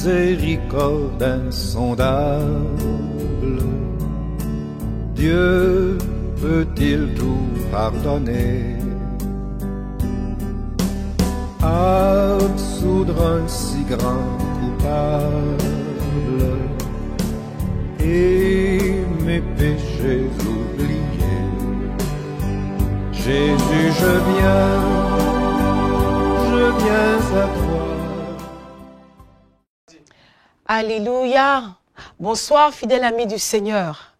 miséricorde insondable, Dieu peut-il tout pardonner, absoudre un si grand coupable et mes péchés oubliés? Jésus, je viens à toi. Alléluia. Bonsoir, fidèles amis du Seigneur.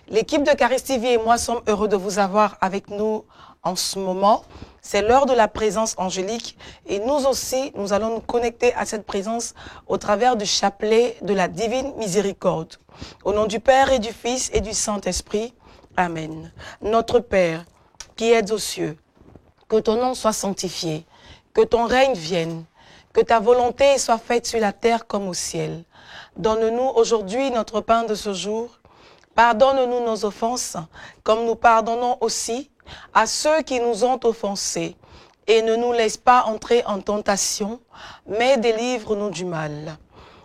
L'équipe de Charis TV et moi sommes heureux de vous avoir avec nous en ce moment. C'est l'heure de la présence angélique et nous aussi, nous allons nous connecter à cette présence au travers du chapelet de la divine miséricorde. Au nom du Père et du Fils et du Saint-Esprit. Amen. Notre Père, qui es aux cieux, que ton nom soit sanctifié, que ton règne vienne, que ta volonté soit faite sur la terre comme au ciel. Donne-nous aujourd'hui notre pain de ce jour. Pardonne-nous nos offenses, comme nous pardonnons aussi à ceux qui nous ont offensés. Et ne nous laisse pas entrer en tentation, mais délivre-nous du mal.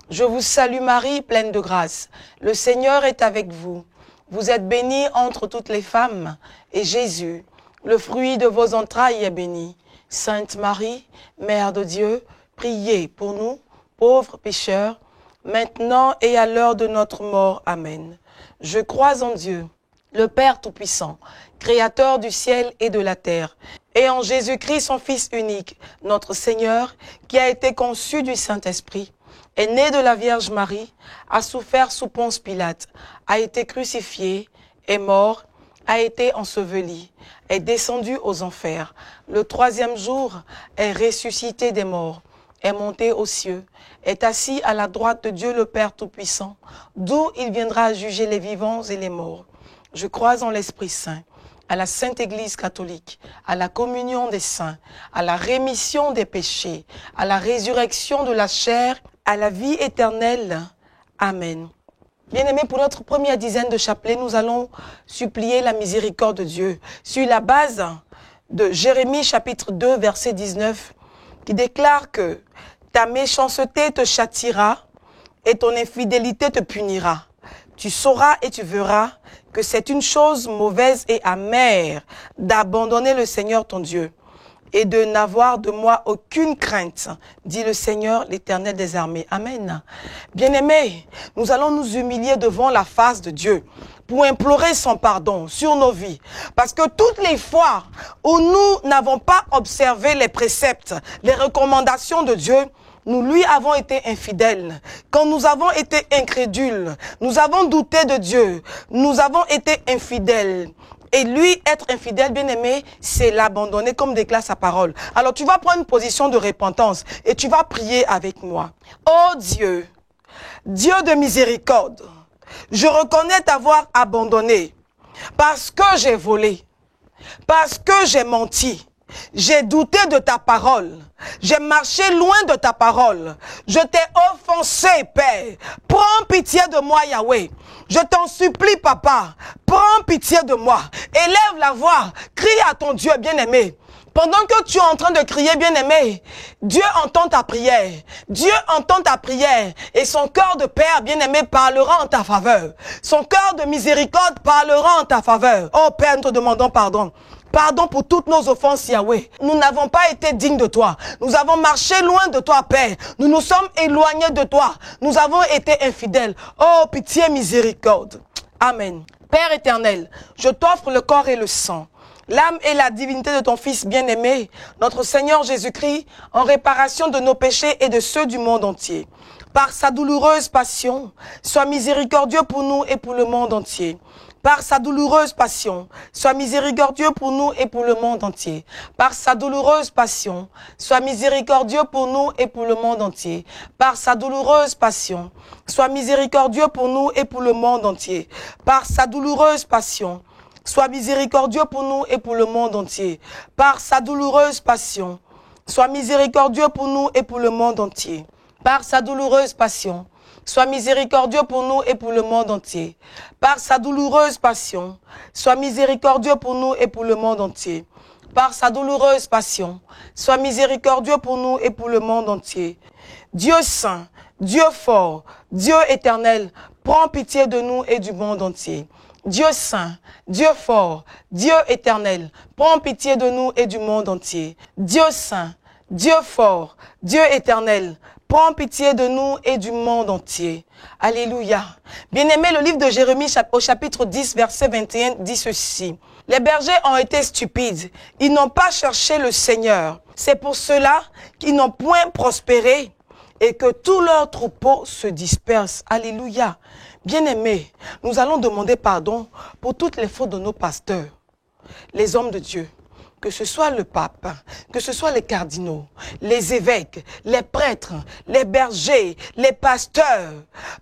Je vous salue Marie, pleine de grâce. Le Seigneur est avec vous. Vous êtes bénie entre toutes les femmes, et Jésus, le fruit de vos entrailles, est béni. Sainte Marie, Mère de Dieu, priez pour nous, pauvres pécheurs, maintenant et à l'heure de notre mort. Amen. Je crois en Dieu, le Père Tout-Puissant, Créateur du ciel et de la terre, et en Jésus-Christ, son Fils unique, notre Seigneur, qui a été conçu du Saint-Esprit, est né de la Vierge Marie, a souffert sous Ponce Pilate, a été crucifié, est mort, a été enseveli, est descendu aux enfers. Le troisième jour est ressuscité des morts, est monté aux cieux, est assis à la droite de Dieu le Père Tout-Puissant, d'où il viendra juger les vivants et les morts. Je crois en l'Esprit Saint, à la Sainte Église catholique, à la communion des saints, à la rémission des péchés, à la résurrection de la chair, à la vie éternelle. Amen. Bien-aimés, pour notre première dizaine de chapelets, nous allons supplier la miséricorde de Dieu sur la base de Jérémie chapitre 2, verset 19, qui déclare que ta méchanceté te châtiera et ton infidélité te punira. Tu sauras et tu verras que c'est une chose mauvaise et amère d'abandonner le Seigneur ton Dieu et de n'avoir de moi aucune crainte, dit le Seigneur, l'Éternel des armées. Amen. Bien-aimés, nous allons nous humilier devant la face de Dieu pour implorer son pardon sur nos vies. Parce que toutes les fois où nous n'avons pas observé les préceptes, les recommandations de Dieu, nous lui avons été infidèles. Quand nous avons été incrédules, nous avons douté de Dieu, nous avons été infidèles. Et lui, être infidèle, bien-aimé, c'est l'abandonner comme déclare sa parole. Alors tu vas prendre une position de repentance et tu vas prier avec moi. Oh Dieu, Dieu de miséricorde, je reconnais t'avoir abandonné parce que j'ai volé, parce que j'ai menti. J'ai douté de ta parole. J'ai marché loin de ta parole. Je t'ai offensé, Père. Prends pitié de moi, Yahweh. Je t'en supplie, Papa. Prends pitié de moi. Élève la voix. Crie à ton Dieu bien-aimé. Pendant que tu es en train de crier, bien-aimé, Dieu entend ta prière. Dieu entend ta prière. Et son cœur de Père, bien-aimé, parlera en ta faveur. Son cœur de miséricorde parlera en ta faveur. Oh Père, nous te demandons pardon. Pardon pour toutes nos offenses, Yahweh. Nous n'avons pas été dignes de toi. Nous avons marché loin de toi, Père. Nous nous sommes éloignés de toi. Nous avons été infidèles. Oh, pitié, miséricorde. Amen. Père éternel, je t'offre le corps et le sang, l'âme et la divinité de ton Fils bien-aimé, notre Seigneur Jésus-Christ, en réparation de nos péchés et de ceux du monde entier. Par sa douloureuse passion, sois miséricordieux pour nous et pour le monde entier. Par sa douloureuse passion, sois miséricordieux pour nous et pour le monde entier. Par sa douloureuse passion, sois miséricordieux pour nous et pour le monde entier. Par sa douloureuse passion, sois miséricordieux pour nous et pour le monde entier. Par sa douloureuse passion, sois miséricordieux pour nous et pour le monde entier. Par sa douloureuse passion, sois miséricordieux pour nous et pour le monde entier. Par sa douloureuse passion, sois miséricordieux pour nous et pour le monde entier. Par sa douloureuse passion, sois miséricordieux pour nous et pour le monde entier. Par sa douloureuse passion, sois miséricordieux pour nous et pour le monde entier. Dieu saint, Dieu fort, Dieu éternel, prends pitié de nous et du monde entier. Dieu saint, Dieu fort, Dieu éternel, prends pitié de nous et du monde entier. Dieu saint, Dieu fort, Dieu éternel, prends pitié de nous et du monde entier. Alléluia. Bien-aimé, le livre de Jérémie au chapitre 10, verset 21 dit ceci. Les bergers ont été stupides. Ils n'ont pas cherché le Seigneur. C'est pour cela qu'ils n'ont point prospéré et que tout leur troupeau se disperse. Alléluia. Bien-aimés, nous allons demander pardon pour toutes les fautes de nos pasteurs, les hommes de Dieu. Que ce soit le pape, que ce soit les cardinaux, les évêques, les prêtres, les bergers, les pasteurs.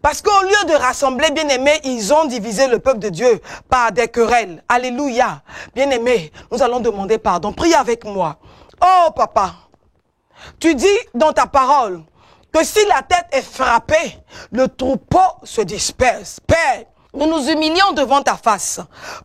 Parce qu'au lieu de rassembler, bien-aimés, ils ont divisé le peuple de Dieu par des querelles. Alléluia. Bien-aimés, nous allons demander pardon. Prie avec moi. Oh papa, tu dis dans ta parole que si la tête est frappée, le troupeau se disperse. Père, nous nous humilions devant ta face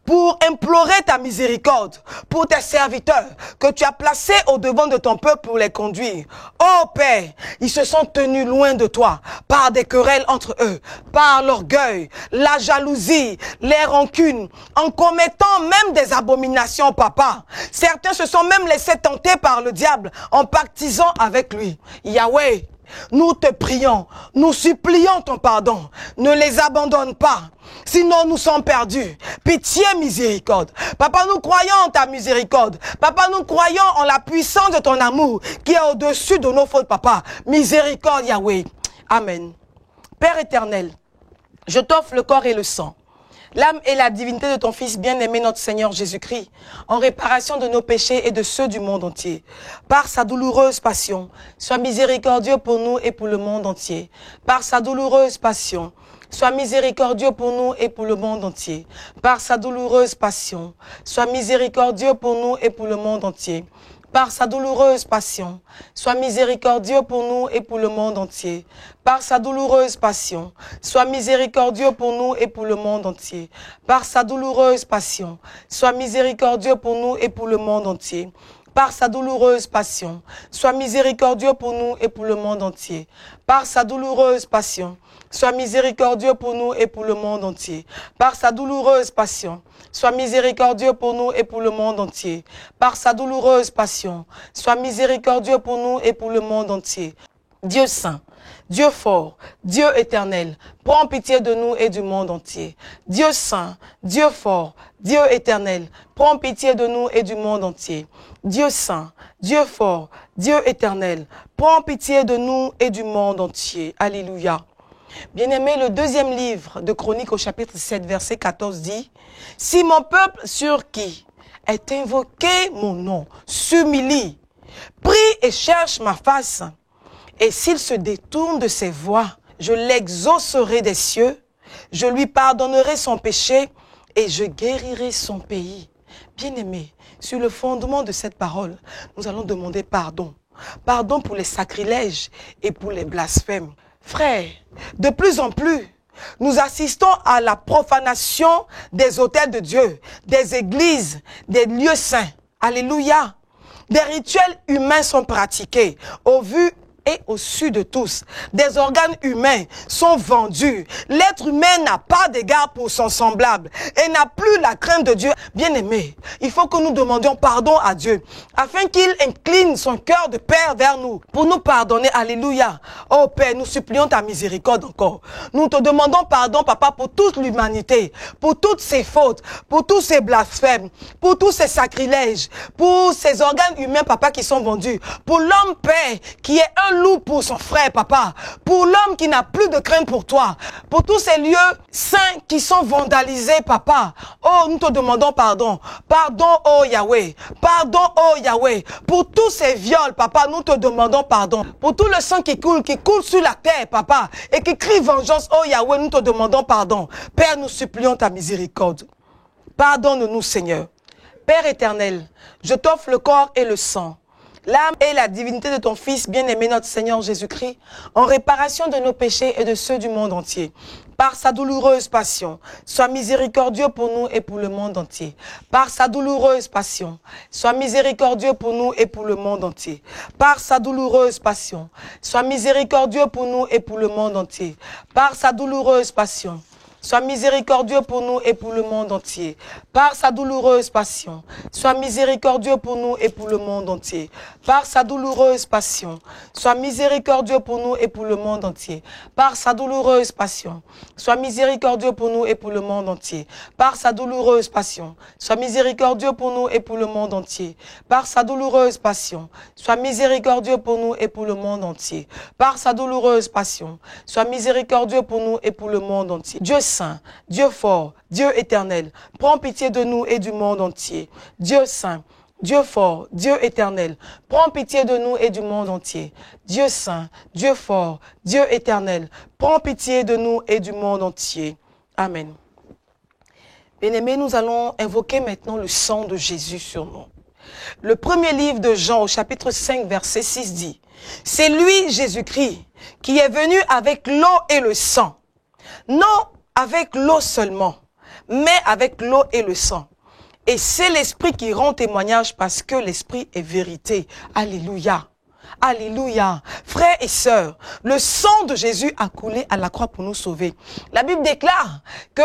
pour implorer ta miséricorde pour tes serviteurs que tu as placés au devant de ton peuple pour les conduire. Oh Père, ils se sont tenus loin de toi par des querelles entre eux, par l'orgueil, la jalousie, les rancunes, en commettant même des abominations, papa. Certains se sont même laissés tenter par le diable en pactisant avec lui. Yahweh, nous te prions, nous supplions ton pardon. Ne les abandonne pas, sinon nous sommes perdus. Pitié, miséricorde. Papa, nous croyons en ta miséricorde. Papa, nous croyons en la puissance de ton amour qui est au-dessus de nos fautes, papa. Miséricorde, Yahweh. Amen. Père éternel, je t'offre le corps et le sang, l'âme et la divinité de ton Fils bien-aimé, notre Seigneur Jésus-Christ, en réparation de nos péchés et de ceux du monde entier. Par sa douloureuse passion, sois miséricordieux pour nous et pour le monde entier. Par sa douloureuse passion, sois miséricordieux pour nous et pour le monde entier. Par sa douloureuse passion, sois miséricordieux pour nous et pour le monde entier. Par sa douloureuse passion, sois miséricordieux pour nous et pour le monde entier. Par sa douloureuse passion, sois miséricordieux pour nous et pour le monde entier. Par sa douloureuse passion, sois miséricordieux pour nous et pour le monde entier. Par sa douloureuse passion, sois miséricordieux pour nous et pour le monde entier. Par sa douloureuse passion, sois miséricordieux pour nous et pour le monde entier. Par sa douloureuse passion, sois miséricordieux pour nous et pour le monde entier. Par sa douloureuse passion, sois miséricordieux pour nous et pour le monde entier. Dieu saint, Dieu fort, Dieu éternel, prends pitié de nous et du monde entier. Dieu saint, Dieu fort, Dieu éternel, prends pitié de nous et du monde entier. Dieu saint, Dieu fort, Dieu éternel, prends pitié de nous et du monde entier. Alléluia. Bien-aimé, le deuxième livre de Chroniques au chapitre 7, verset 14 dit « Si mon peuple sur qui est invoqué mon nom s'humilie, prie et cherche ma face, et s'il se détourne de ses voies, je l'exaucerai des cieux, je lui pardonnerai son péché et je guérirai son pays. » Bien-aimé, sur le fondement de cette parole, nous allons demander pardon. Pardon pour les sacrilèges et pour les blasphèmes. Frères, de plus en plus, nous assistons à la profanation des autels de Dieu, des églises, des lieux saints. Alléluia. Des rituels humains sont pratiqués au vu et au su de tous. Des organes humains sont vendus. L'être humain n'a pas d'égard pour son semblable et n'a plus la crainte de Dieu. Bien-aimé, il faut que nous demandions pardon à Dieu afin qu'il incline son cœur de Père vers nous pour nous pardonner. Alléluia. Oh Père, nous supplions ta miséricorde encore. Nous te demandons pardon, Papa, pour toute l'humanité, pour toutes ses fautes, pour tous ces blasphèmes, pour tous ces sacrilèges, pour ces organes humains, Papa, qui sont vendus, pour l'homme, Père, qui est un loup pour son frère, Papa, pour l'homme qui n'a plus de crainte pour toi, pour tous ces lieux saints qui sont vandalisés, Papa. Oh, nous te demandons pardon. Pardon, oh Yahweh. Pardon, oh Yahweh. Pour tous ces viols, Papa, nous te demandons pardon. Pour tout le sang qui coule sur la terre, Papa, et qui crie vengeance, oh Yahweh, nous te demandons pardon. Père, nous supplions ta miséricorde. Pardonne-nous, Seigneur. Père éternel, je t'offre le corps et le sang, l'âme et la divinité de ton Fils bien-aimé, notre Seigneur Jésus-Christ, en réparation de nos péchés et de ceux du monde entier. par sa douloureuse passion, sois miséricordieux pour nous et pour le monde entier. Par sa douloureuse passion, sois miséricordieux pour nous et pour le monde entier. Par sa douloureuse passion, sois miséricordieux pour nous et pour le monde entier. Par sa douloureuse passion, sois miséricordieux pour nous et pour le monde entier. Par sa douloureuse passion, sois miséricordieux pour nous et pour le monde entier. Par sa douloureuse passion, sois miséricordieux pour nous et pour le monde entier. Par sa douloureuse passion, sois miséricordieux pour nous et pour le monde entier. Par sa douloureuse passion, sois miséricordieux pour nous et pour le monde entier. Par sa douloureuse passion, sois miséricordieux pour nous et pour le monde entier. Par sa douloureuse passion, sois miséricordieux pour nous et pour le monde entier. Dieu saint, Dieu fort, Dieu éternel, prends pitié de nous et du monde entier. Dieu saint, Dieu fort, Dieu éternel, prends pitié de nous et du monde entier. Dieu saint, Dieu fort, Dieu éternel, prends pitié de nous et du monde entier. Amen. Bien-aimés, nous allons invoquer maintenant le sang de Jésus sur nous. Le premier livre de Jean au chapitre 5 verset 6 dit, « C'est lui, Jésus-Christ, qui est venu avec l'eau et le sang. Non avec l'eau seulement, mais avec l'eau et le sang. Et c'est l'Esprit qui rend témoignage parce que l'Esprit est vérité. » Alléluia. Alléluia. Frères et sœurs, le sang de Jésus a coulé à la croix pour nous sauver. La Bible déclare que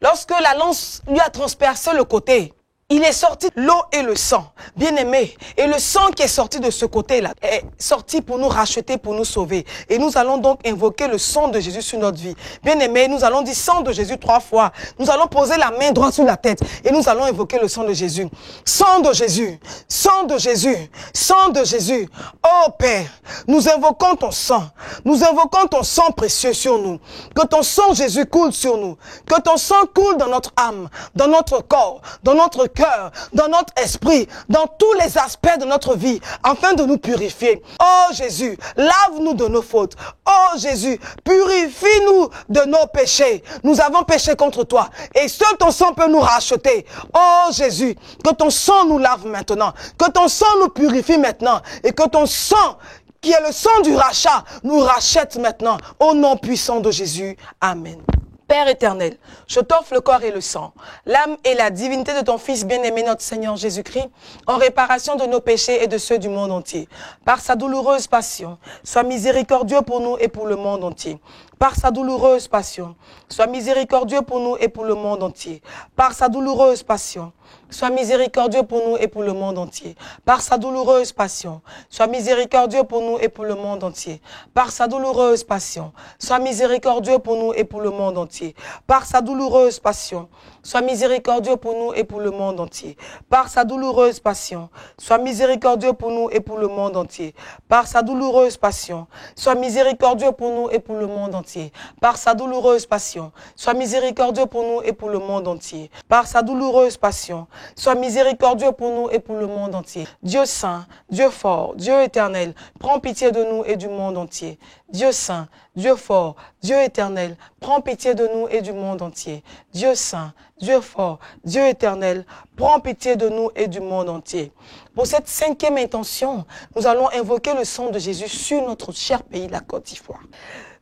lorsque la lance lui a transpercé le côté, il est sorti l'eau et le sang, bien-aimé. Et le sang qui est sorti de ce côté-là est sorti pour nous racheter, pour nous sauver. Et nous allons donc invoquer le sang de Jésus sur notre vie. Bien-aimé, nous allons dire sang de Jésus 3 fois. Nous allons poser la main droite sur la tête et nous allons invoquer le sang de Jésus. Sang de Jésus, sang de Jésus, sang de Jésus. Oh Père, nous invoquons ton sang. Nous invoquons ton sang précieux sur nous. Que ton sang Jésus coule sur nous. Que ton sang coule dans notre âme, dans notre corps, dans notre cœur, dans notre esprit, dans tous les aspects de notre vie, afin de nous purifier. Oh Jésus, lave-nous de nos fautes. Oh Jésus, purifie-nous de nos péchés. Nous avons péché contre toi et seul ton sang peut nous racheter. Oh Jésus, que ton sang nous lave maintenant, que ton sang nous purifie maintenant et que ton sang qui est le sang du rachat nous rachète maintenant. Au nom puissant de Jésus. Amen. Père éternel, je t'offre le corps et le sang, l'âme et la divinité de ton Fils bien-aimé, notre Seigneur Jésus-Christ, en réparation de nos péchés et de ceux du monde entier. Par sa douloureuse passion, sois miséricordieux pour nous et pour le monde entier. Par sa douloureuse passion, sois miséricordieux pour nous et pour le monde entier. Par sa douloureuse passion, sois miséricordieux pour nous et pour le monde entier. Par sa douloureuse passion, sois miséricordieux pour nous et pour le monde entier. Par sa douloureuse passion, sois miséricordieux pour nous et pour le monde entier. Par sa douloureuse passion, sois miséricordieux pour nous et pour le monde entier. Par sa douloureuse passion, sois miséricordieux pour nous et pour le monde entier. Par sa douloureuse passion, sois miséricordieux pour nous et pour le monde entier. Par sa douloureuse passion, sois miséricordieux pour nous et pour le monde entier. Par sa douloureuse passion, sois miséricordieux pour nous et pour le monde entier. Dieu saint, Dieu fort, Dieu éternel, prends pitié de nous et du monde entier. Dieu saint, Dieu fort, Dieu éternel, prends pitié de nous et du monde entier. Dieu saint, Dieu fort, Dieu éternel, prends pitié de nous et du monde entier. Pour cette 5e intention, nous allons invoquer le sang de Jésus sur notre cher pays, la Côte d'Ivoire.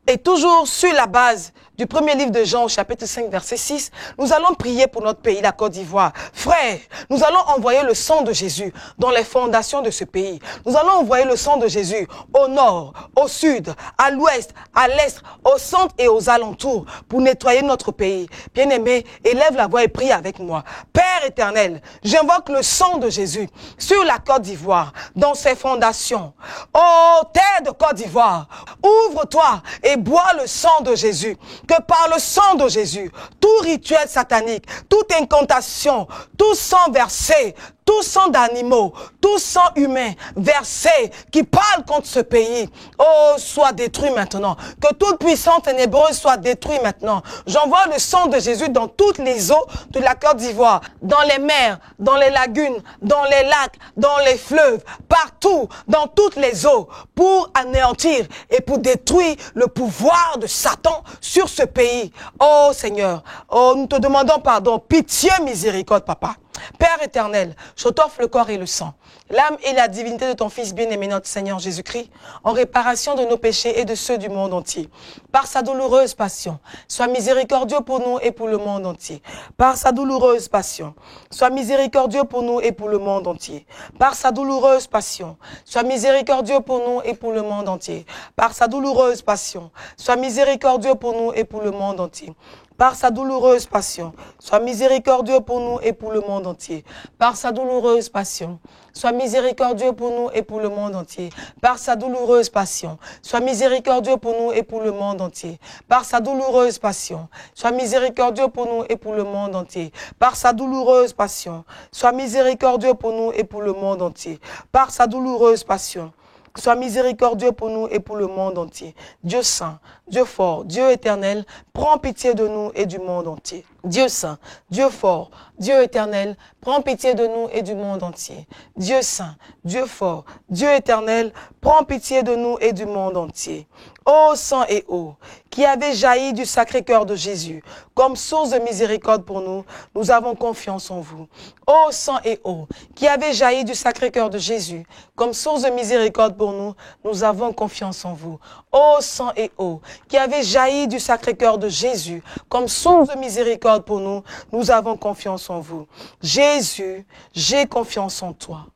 Et toujours sur la base du premier livre de Jean au chapitre 5 verset 6, nous allons prier pour notre pays, la Côte d'Ivoire. Frères, nous allons envoyer le sang de Jésus dans les fondations de ce pays. Nous allons envoyer le sang de Jésus au nord, au sud, à l'ouest, à l'est, au centre et aux alentours pour nettoyer notre pays. Bien-aimés, élève la voix et prie avec moi. Père éternel, j'invoque le sang de Jésus sur la Côte d'Ivoire, dans ses fondations. Ô terre de Côte d'Ivoire, ouvre-toi et bois le sang de Jésus. Que par le sang de Jésus, tout rituel satanique, toute incantation, tout sang versé, tout sang d'animaux, tout sang humain versé qui parle contre ce pays, oh, soit détruit maintenant. Que toute puissance ténébreuse soit détruite maintenant. J'envoie le sang de Jésus dans toutes les eaux de la Côte d'Ivoire, dans les mers, dans les lagunes, dans les lacs, dans les fleuves, partout, dans toutes les eaux, pour anéantir et pour détruire le pouvoir de Satan sur ce pays. Oh Seigneur, oh, nous te demandons pardon, pitié, miséricorde, Papa. Père éternel, je t'offre le corps et le sang, l'âme et la divinité de ton Fils bien-aimé, notre Seigneur Jésus-Christ, en réparation de nos péchés et de ceux du monde entier. Par sa douloureuse passion, sois miséricordieux pour nous et pour le monde entier. Par sa douloureuse passion, sois miséricordieux pour nous et pour le monde entier. Par sa douloureuse passion, sois miséricordieux pour nous et pour le monde entier. Par sa douloureuse passion, sois miséricordieux pour nous et pour le monde entier. Par sa douloureuse passion, sois miséricordieux pour nous et pour le monde entier. Par sa douloureuse passion, sois miséricordieux pour nous et pour le monde entier. Par sa douloureuse passion, sois miséricordieux pour nous et pour le monde entier. Par sa douloureuse passion, sois miséricordieux pour nous et pour le monde entier. Par sa douloureuse passion, sois miséricordieux pour nous et pour le monde entier. Par sa douloureuse passion, sois miséricordieux pour nous et pour le monde entier. Dieu saint, Dieu fort, Dieu éternel, prends pitié de nous et du monde entier. Dieu saint, Dieu fort, Dieu éternel, prends pitié de nous et du monde entier. Dieu saint, Dieu fort, Dieu éternel, prends pitié de nous et du monde entier. Ô sang et eau, qui avez jailli du Sacré-Cœur de Jésus, comme source de miséricorde pour nous, nous avons confiance en vous. Ô sang et eau, qui avez jailli du Sacré-Cœur de Jésus, comme source de miséricorde pour nous, nous avons confiance en vous. Ô sang et eau, qui avez jailli du Sacré-Cœur de Jésus, comme source de miséricorde pour nous, nous avons confiance en vous. Jésus, j'ai confiance en toi.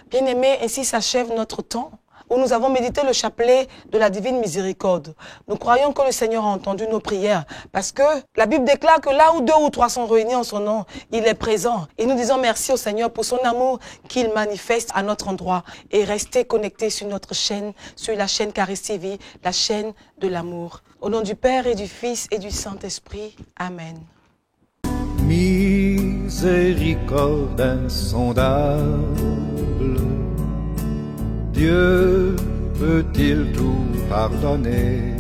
Bien-aimés, ainsi s'achève notre temps où nous avons médité le chapelet de la divine miséricorde. Nous croyons que le Seigneur a entendu nos prières parce que la Bible déclare que là où 2 ou 3 sont réunis en son nom, il est présent. Et nous disons merci au Seigneur pour son amour qu'il manifeste à notre endroit. Et restez connectés sur notre chaîne, sur la chaîne Charis TV, la chaîne de l'amour. Au nom du Père et du Fils et du Saint-Esprit. Amen. Miséricorde insondable, Dieu peut-il tout pardonner?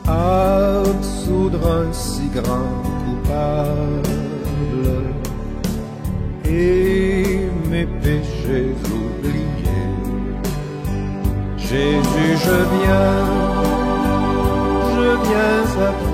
Absoudre un si grand coupable et mes péchés oubliés. Jésus, je viens à toi.